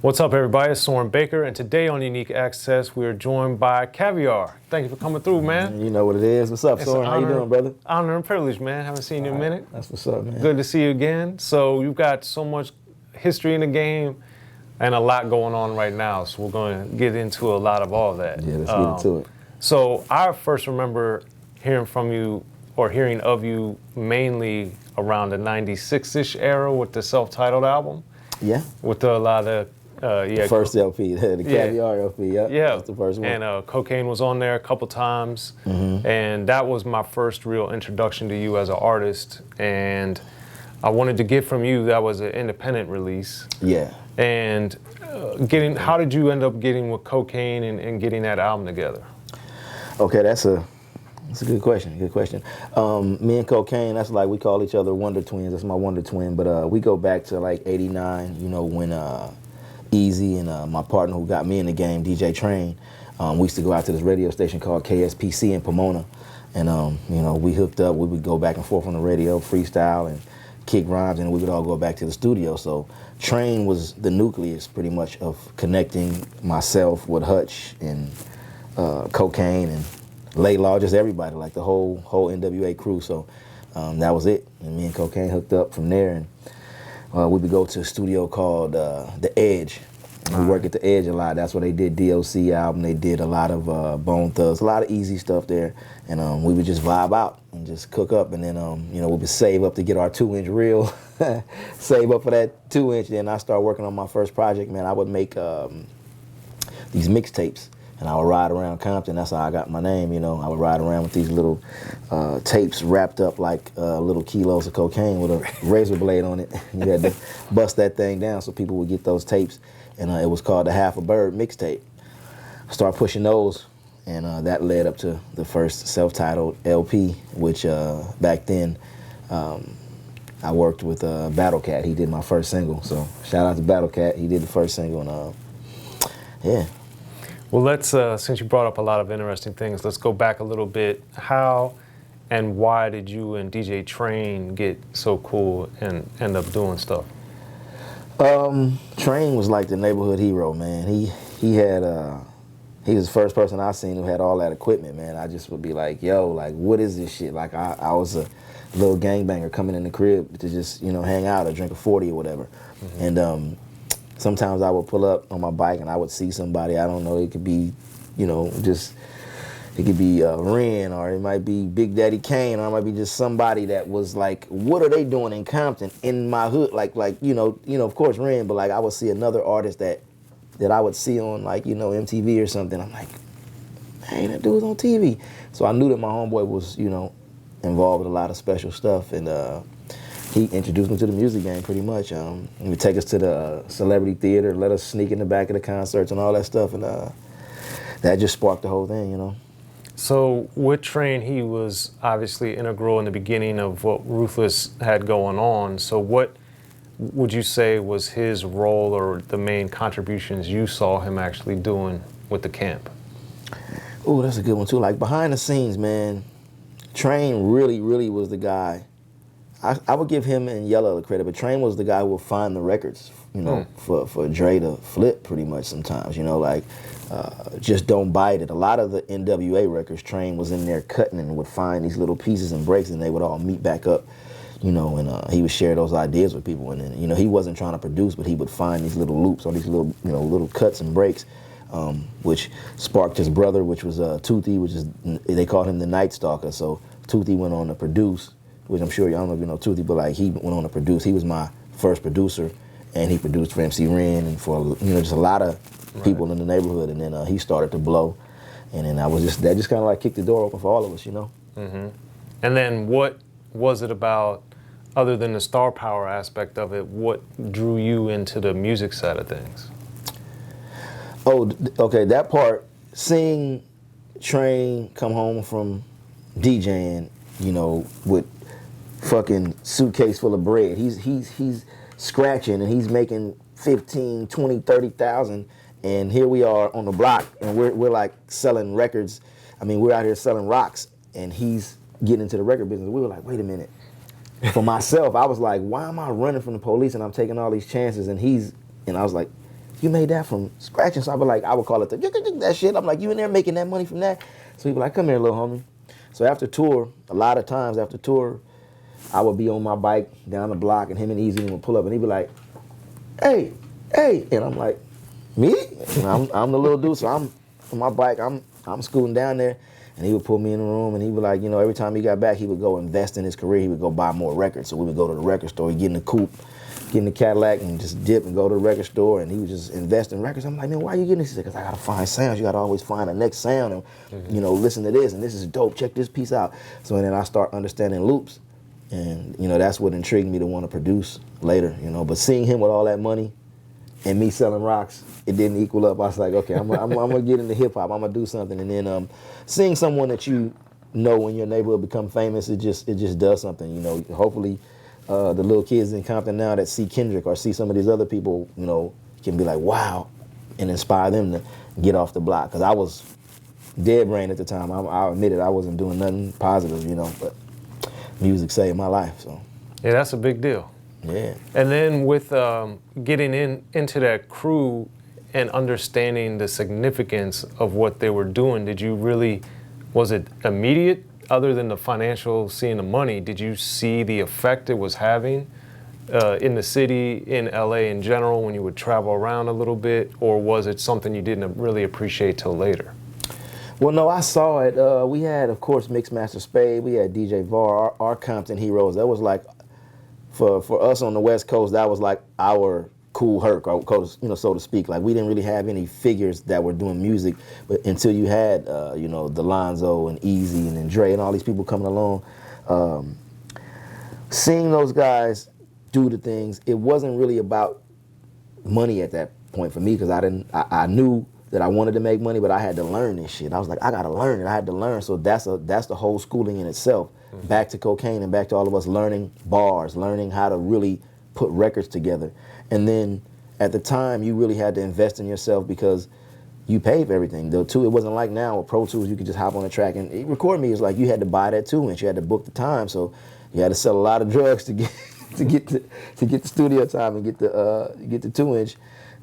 What's up, everybody? It's Soren Baker, and today on Unique Access, we are joined by Caviar. Thank you for coming through, man. You know what it is. What's up, Soren? How you doing, brother? Honor and privilege, man. Haven't seen you in a minute. That's what's up, man. Good to see you again. So you've got so much history in the game and a lot going on right now, so we're going to get into a lot of all that. Yeah, let's get into it. So I first remember hearing from you, or hearing of you, mainly around the 96-ish era with the self-titled album. Yeah. With a lot of first LP, the Caviar LP, yeah. That's the first one. And Cocaine was on there a couple times, and that was my first real introduction to you as an artist. And I wanted to get from you, that was an independent release. Yeah. And how did you end up getting with Cocaine and getting that album together? Okay, that's a good question. Good question. Me and Cocaine, that's like we call each other Wonder Twins. That's my Wonder Twin. But we go back to like '89. You know when Eazy and my partner who got me in the game, DJ Train, we used to go out to this radio station called KSPC in Pomona, and you know, we hooked up. We would go back and forth on the radio, freestyle and kick rhymes, and we would all go back to the studio. So Train was the nucleus pretty much of connecting myself with Hutch and Cocaine and Laylaw, just everybody, like the whole N.W.A crew. So that was it, and me and Cocaine hooked up from there. And we would go to a studio called The Edge. We work at The Edge a lot. That's where they did D.O.C. album. They did a lot of Bone Thugs, a lot of Eazy stuff there. And we would just vibe out and just cook up. And then, you know, we would save up to get our 2-inch reel, save up for that 2-inch. Then I started working on my first project, man. I would make these mixtapes. And I would ride around Compton. That's how I got my name, you know. I would ride around with these little tapes wrapped up like little kilos of cocaine with a razor blade on it. You had to bust that thing down so people would get those tapes. And it was called the Half a Bird mixtape. I started pushing those, and that led up to the first self-titled LP, which back then I worked with Battlecat. He did my first single. So shout out to Battlecat. He did the first single, and yeah. Well, let's, since you brought up a lot of interesting things, let's go back a little bit. How and why did you and DJ Train get so cool and end up doing stuff? Train was like the neighborhood hero, man. He was the first person I seen who had all that equipment, man. I just would be like, yo, like, what is this shit? Like, I was a little gangbanger coming in the crib to just, you know, hang out or drink a 40 or whatever. And sometimes I would pull up on my bike and I would see somebody, I don't know, it could be, you know, it could be Ren, or it might be Big Daddy Kane, or it might be just somebody that was like, what are they doing in Compton, in my hood? Like you know, of course Ren, but like I would see another artist that I would see on like, you know, MTV or something. I'm like, hey, that dude's on TV. So I knew that my homeboy was, you know, involved with a lot of special stuff, and he introduced me to the music game pretty much. He would take us to the celebrity theater, let us sneak in the back of the concerts and all that stuff, and that just sparked the whole thing, you know. So with Train, he was obviously integral in the beginning of what Ruthless had going on. So what would you say was his role or the main contributions you saw him actually doing with the camp? Oh, that's a good one too. Like behind the scenes, man, Train really, really was the guy. I would give him and Yellow the credit, but Train was the guy who would find the records, you know, for Dre to flip pretty much sometimes, you know, like just don't bite it. A lot of the N.W.A records, Train was in there cutting and would find these little pieces and breaks, and they would all meet back up, you know, and he would share those ideas with people. And then, you know, he wasn't trying to produce, but he would find these little loops or these little, you know, little cuts and breaks, which sparked his brother, which was Toothy, which is, they called him the Night Stalker. So Toothy went on to produce, which I'm sure, I don't know if you know Toothy, but like he went on to produce. He was my first producer, and he produced for MC Ren and for, you know, just a lot of people in the neighborhood. And then he started to blow, and then that just kind of like kicked the door open for all of us, you know. And then what was it about, other than the star power aspect of it, what drew you into the music side of things? Oh, okay, that part, seeing Train come home from DJing, you know, with fucking suitcase full of bread. He's scratching and he's making 15, 20, 30,000, and here we are on the block and we're like selling records. I mean, we're out here selling rocks and he's getting into the record business. We were like, wait a minute, for myself, I was like, why am I running from the police and I'm taking all these chances? And I was like, you made that from scratch. And so I would call it that shit. I'm like, you in there making that money from that? So he'd be like, come here, little homie. So after tour, a lot of times after tour, I would be on my bike down the block and him and Eazy would pull up and he'd be like, hey, and I'm like, me? And I'm the little dude, so I'm on my bike, I'm scooting down there, and he would pull me in the room, and he would like, every time he got back, he would go invest in his career. He would go buy more records. So we would go to the record store, he'd get in the coupe, get in the Cadillac, and just dip and go to the record store, and he would just invest in records. I'm like, man, why are you getting this? He said, because I gotta find sounds. You gotta always find the next sound, and listen to this, and this is dope. Check this piece out. So and then I start understanding loops, and that's what intrigued me to want to produce later. But seeing him with all that money, and me selling rocks, it didn't equal up. I was like, okay, I'm gonna get into hip hop. I'm gonna do something. And then seeing someone that in your neighborhood become famous, it just does something. Hopefully, the little kids in Compton now that see Kendrick or see some of these other people, can be like, wow, and inspire them to get off the block. Because I was dead brain at the time. I admit it, I wasn't doing nothing positive, but music saved my life. So yeah, that's a big deal. Yeah. And then with getting into that crew and understanding the significance of what they were doing, was it immediate, other than the financial, seeing the money, did you see the effect it was having in the city, in LA in general, when you would travel around a little bit, or was it something you didn't really appreciate till later? Well, no, I saw it. We had, of course, Mixmaster Spade, we had DJ Var, our Compton heroes. That was like, for us on the West Coast, that was like our cool Herc, so to speak. Like, we didn't really have any figures that were doing music, but until you had, Delonzo and Eazy and then Dre and all these people coming along. Seeing those guys do the things, it wasn't really about money at that point for me, because I knew that I wanted to make money, but I had to learn this shit. I was like, I gotta learn it. I had to learn. So that's the whole schooling in itself. Back to cocaine and back to all of us learning bars, learning how to really put records together. And then at the time, you really had to invest in yourself because you paid for everything. Though too, it wasn't like now with Pro Tools, you could just hop on the track and record me. It's like you had to buy that 2-inch, you had to book the time, so you had to sell a lot of drugs to get the studio time and get the 2-inch.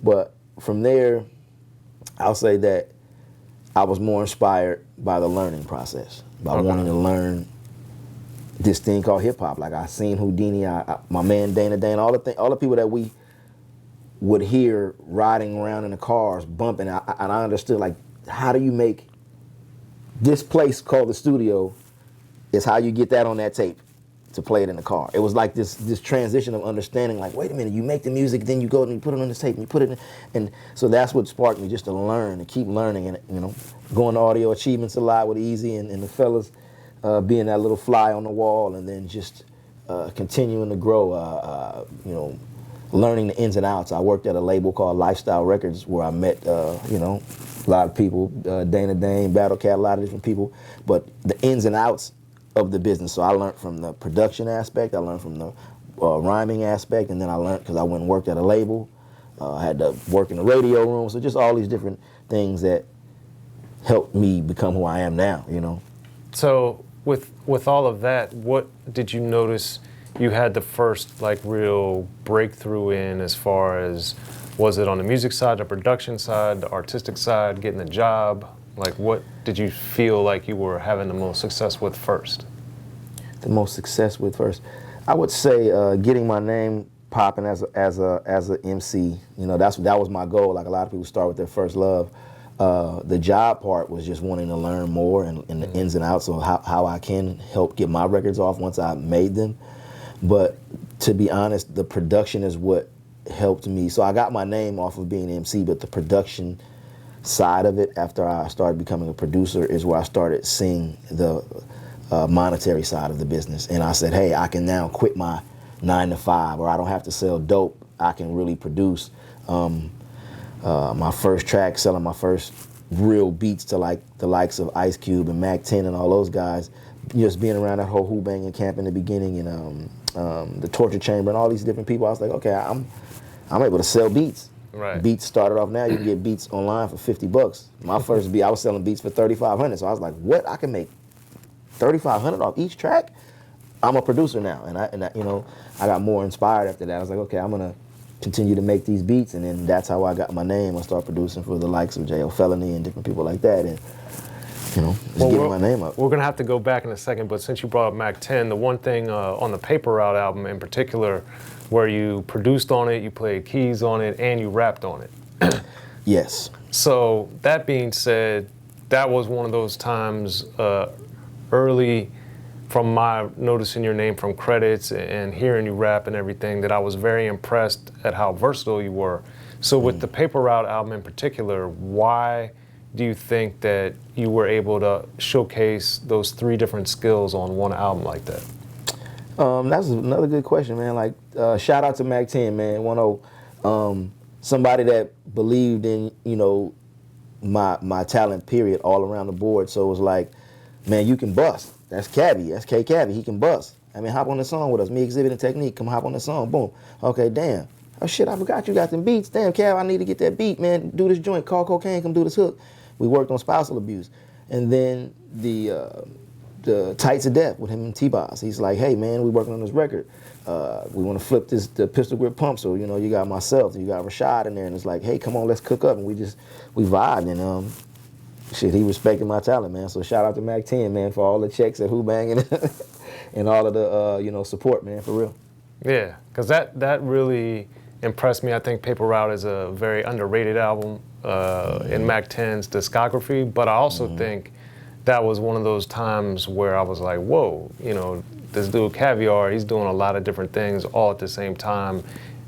But from there, I'll say that I was more inspired by the learning process, by wanting to learn this thing called hip hop. Like, I seen Houdini, my man Dane, all the people that we would hear riding around in the cars, bumping, and I understood, like, how do you make this place called the studio is how you get that on that tape to play it in the car. It was like this transition of understanding, like, wait a minute, you make the music, then you go and you put it on this tape and you put it in, and so that's what sparked me, just to learn, to keep learning, and going to Audio Achievements a lot with Eazy and the fellas, being that little fly on the wall, and then just continuing to grow, learning the ins and outs. I worked at a label called Lifestyle Records where I met, a lot of people, Dane, Battlecat, a lot of different people, but the ins and outs of the business. So I learned from the production aspect, I learned from the rhyming aspect, and then I learned because I went and worked at a label. I had to work in the radio room, so just all these different things that helped me become who I am now, So with all of that, what did you notice you had the first like real breakthrough in, as far as, was it on the music side, the production side, the artistic side, getting a job? Like, what did you feel like you were having the most success with first? The most success with first, I would say getting my name popping as a MC. That was my goal. Like, a lot of people start with their first love. The job part was just wanting to learn more and the ins and outs of how I can help get my records off once I made them. But to be honest, the production is what helped me. So I got my name off of being an MC, but the production side of it, after I started becoming a producer, is where I started seeing the monetary side of the business. And I said, hey, I can now quit my 9-to-5, or I don't have to sell dope. I can really produce. My first track, selling my first real beats to like the likes of Ice Cube and Mac 10 and all those guys, just being around that whole Hoo-Bangin camp in the beginning, and the Torture Chamber and all these different people, I was like, okay, I'm able to sell beats. Right. Beats started off, now you can get beats online for $50. My first beat, I was selling beats for $3,500, so I was like, what? I can make $3,500 off each track? I'm a producer now, and I you know, I got more inspired after that. I was like, okay, I'm gonna continue to make these beats, and then that's how I got my name. I started producing for the likes of J.O. Felony and different people like that, and you know, just getting my name up. We're gonna have to go back in a second, but since you brought up Mac 10, the one thing on the Paper Route album in particular, where you produced on it, you played keys on it, and you rapped on it. Yes. So that being said, that was one of those times early, from my noticing your name from credits and hearing you rap and everything, that I was very impressed at how versatile you were. So with the Paper Route album in particular, why do you think that you were able to showcase those 3 different skills on one album like that? That's another good question, man. Like, shout out to Mac 10, man. Somebody that believed in, you know, my talent, period, all around the board. So it was like, man, you can bust. That's Caviar. That's K Caviar. He can bust. I mean, hop on the song with us. Me, Exhibit, and Technique. Come hop on the song. Boom. Okay, damn. Oh shit, I forgot you got them beats. Damn, Cav, I need to get that beat, man. Do this joint. Call Cocaine. Come do this hook. We worked on spousal abuse, and then the Tights of Death with him and T-Boz. He's like, hey man, we working on this record. We want to flip the pistol grip pump. So you know, you got myself, you got Rashad in there, and it's like, hey, come on, let's cook up, and we vibed, and shit, he respected my talent, man. So shout out to Mac 10, man, for all the checks at Hoo-Bangin and all of the you know, support, man, for real. Yeah, because that really impressed me. I think Paper Route is a very underrated album in Mac 10's discography, but I also think that was one of those times where I was like, whoa, you know, this dude Caviar, he's doing a lot of different things all at the same time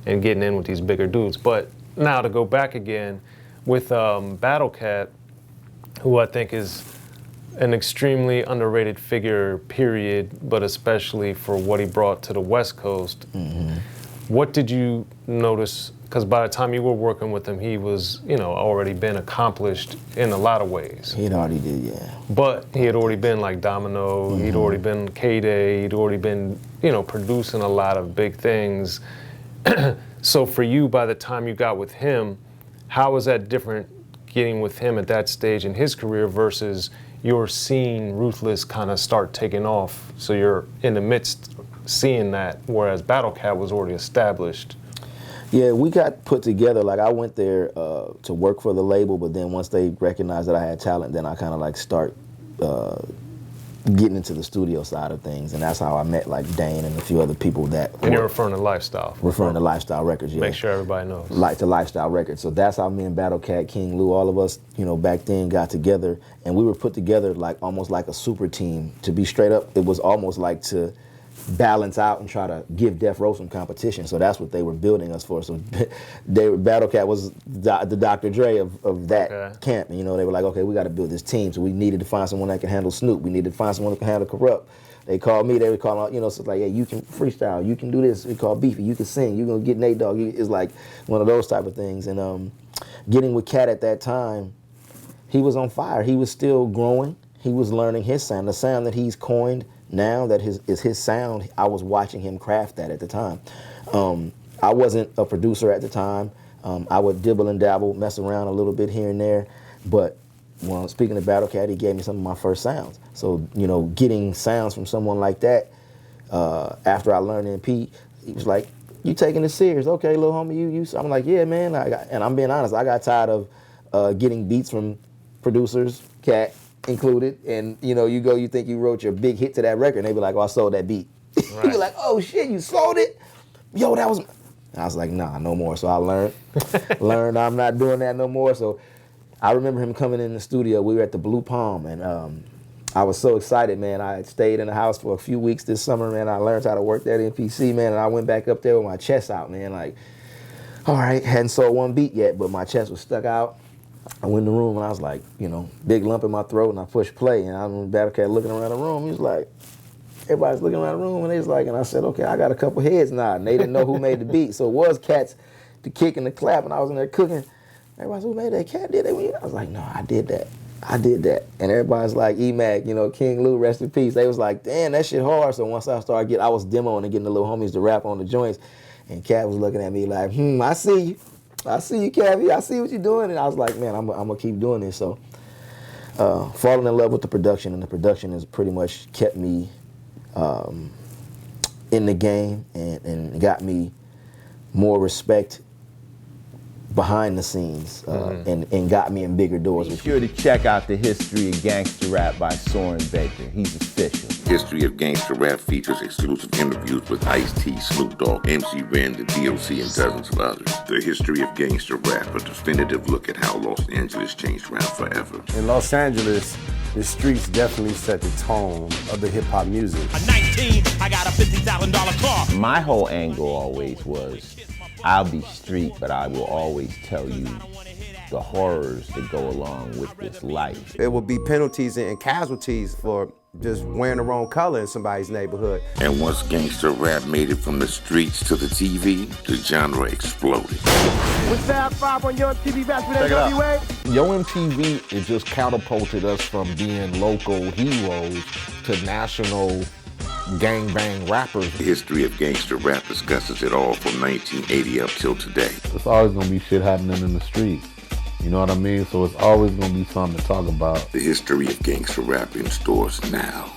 and getting in with these bigger dudes. But now to go back again with Battlecat, who I think is an extremely underrated figure, period, but especially for what he brought to the West Coast. What did you notice? Because by the time you were working with him, he was, you know, already been accomplished in a lot of ways. He'd already did, yeah. But he had already been like Domino, he'd already been K-Day, he'd already been, you know, producing a lot of big things. So for you, by the time you got with him, how was that different getting with him at that stage in his career versus you're seeing Ruthless kind of start taking off? So you're in the midst seeing that, whereas Battlecat was already established. Yeah, we got put together. Like, I went there to work for the label, but then once they recognized that I had talent, then I kind of like start getting into the studio side of things, and that's how I met like Dane and a few other people that. And you're referring to Lifestyle. Referring to Lifestyle Records, yeah. Make sure everybody knows. Like to Lifestyle Records. So that's how me and Battlecat, King Lou, all of us, you know, back then got together, and we were put together like almost like a super team. To be straight up, it was almost like to balance out and try to give Death Row some competition. So that's what they were building us for. So Battlecat was the Dr. Dre of that camp. And, you know, they were like, okay, we got to build this team. So we needed to find someone that can handle Snoop. We needed to find someone that can handle Corrupt. They called me, they would call out, you know, so it's like, yeah, you can freestyle, you can do this. We call Beefy, you can sing, you're going to get Nate Dogg. It's like one of those type of things. And getting with Cat at that time, he was on fire. He was still growing. He was learning his sound. The sound that he's coined now, that is his sound, I was watching him craft that at the time. I wasn't a producer at the time. I would dibble and dabble, mess around a little bit here and there. But when speaking of Battlecat, he gave me some of my first sounds. So, you know, getting sounds from someone like that, after I learned NP, he was like, you taking this serious? Okay, little homie, you. I'm like, yeah, man. And I'm being honest, I got tired of getting beats from producers, Cat included, and you know, you think you wrote your big hit to that record, and they be like, oh, I sold that beat. Right. You be like, oh shit, you sold it? Yo, that was... I was like, nah, no more. So I learned I'm not doing that no more. So I remember him coming in the studio. We were at the Blue Palm, and I was so excited, man. I had stayed in the house for a few weeks this summer, man. I learned how to work that MPC, man, and I went back up there with my chest out, man. Like, all right, hadn't sold one beat yet, but my chest was stuck out. I went in the room, and I was like, you know, big lump in my throat, and I pushed play, and I remember Battlecat looking around the room. He was like, everybody's looking around the room, and they was like, and I said, okay, I got a couple heads now, and they didn't know who made the beat. So it was Cat's, the kick and the clap, and I was in there cooking. Everybody's, who made that? Cat did it? I was like, no, I did that. I did that. And everybody's like, E-Mac, you know, King Lou, rest in peace. They was like, damn, that shit hard. So once I started I was demoing and getting the little homies to rap on the joints, and Cat was looking at me like, I see you. I see you, Caviar. I see what you're doing. And I was like, man, I'm going to keep doing this. So falling in love with the production, and the production has pretty much kept me in the game and got me more respect behind the scenes and got me in bigger doors. Be sure to check out the history of gangster rap by Soren Baker. He's official. History of Gangster Rap features exclusive interviews with Ice-T, Snoop Dogg, MC Ren, the D.O.C, and dozens of others. The History of Gangster Rap, a definitive look at how Los Angeles changed rap forever. In Los Angeles, the streets definitely set the tone of the hip-hop music. At 19, I got a $50,000 car. My whole angle always was, I'll be street, but I will always tell you the horrors that go along with this life. There will be penalties and casualties for just wearing the wrong color in somebody's neighborhood. And once gangster rap made it from the streets to the TV, the genre exploded. With Fab 5 on Young TV back with N.W.A. Yo MTV, it just catapulted us from being local heroes to national gangbang rappers. The History of Gangster Rap discusses it all from 1980 up till today. It's always gonna be shit happening in the streets. You know what I mean? So it's always gonna be something to talk about. The History of Gangster Rap in stores now.